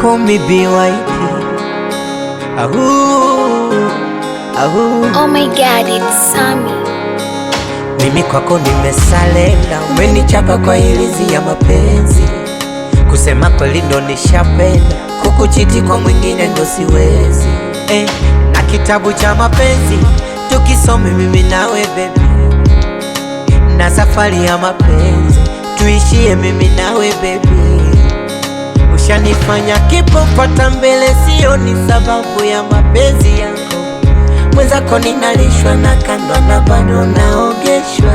call me BYP. Oh my God, it's Sammy. Mimi kwako nimesalenda, umenichapa kwa ilizi ya mapenzi. Kusema kweli ndo nishapenda, kukuchiti kwa mwingine ndo siwezi. Na kitabu cha mapenzi tukisome mimi nawe baby, na safari ya mapenzi tuishie mimi nawe baby. Ushanifanya kipopata mbele, sio ni sababu ya mapenzi yako. Mwenzako ninalishwa na kandwa na bado naogeshwa.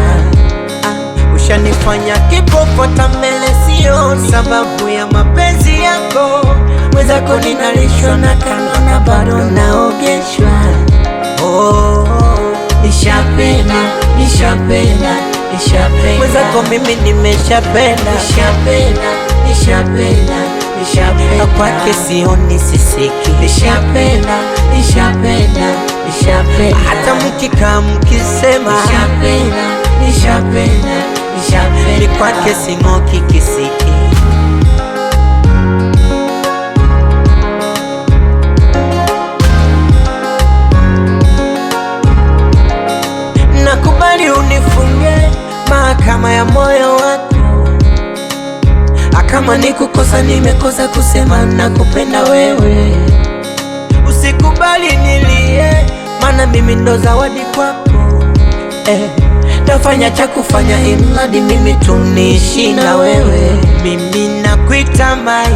Ushanifanya kipopata mbele, sio ni sababu ya mapenzi yako. Mwenzako ninalishwa na kandwa na bado naogeshwa. Nishapenda, nishapenda, nishapenda. Mwenzako mimi nimeshapenda. Nishapenda, nishapenda, nishapenda. Kwake sioni sisiki. Nishapenda, nishapenda, nishapenda. Hata mkikaa mkisema nishapenda, nishapenda, nishapenda. Ni kwake sing'oki kisiki. Nakubali unifunge mahakama ya moyo wako. Kama nikukosa nimekosa kusema nakupenda wewe. Usikubali nilie, maana mimi ndo zawadi kwako. Tafanya cha kufanya imradi mimi tuniishi na wewe. Mimi nakuita mai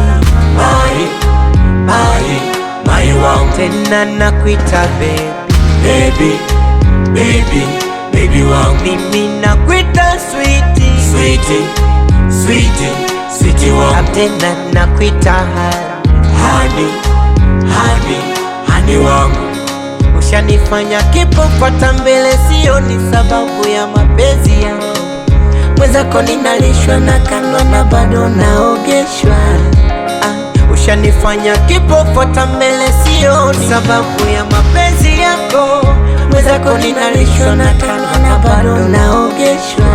wangu, tena nakuita baby, baby, baby wangu. Mimi nakuita sweetie, sweetie, sweetie, sweetie wangu. Tena nakuita honey, honey, honey wangu. Ushanifanya kipopata mbele, sio ni sababu ya mapenzi yako. Mwenzako ninalishwa na kandwa na bado naogeshwa. Ushanifanya kipopata mbele, sio ni sababu ya mapenzi yako. Mwenzako ninalishwa na kandwa na bado naogeshwa.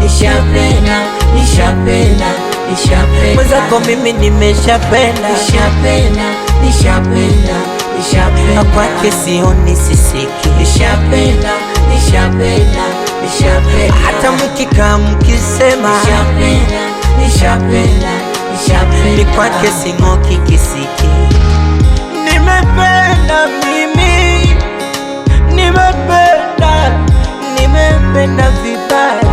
Nishapenda, nishapenda, nishapenda. Mwenzako mimi nimeshapenda. Nishapenda, nishapenda, nishapenda. Kwake sioni sisiki. Nishapenda, nishapenda, nishapenda. Hata mkikaa mkisema nishapenda, nishapenda, nishapenda. Ni kwake sing'oki kisiki. Nimependa mimi, nimependa, nimependa vibaya.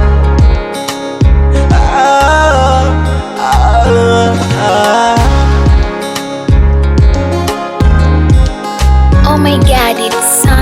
Oh my God, it's Sammy.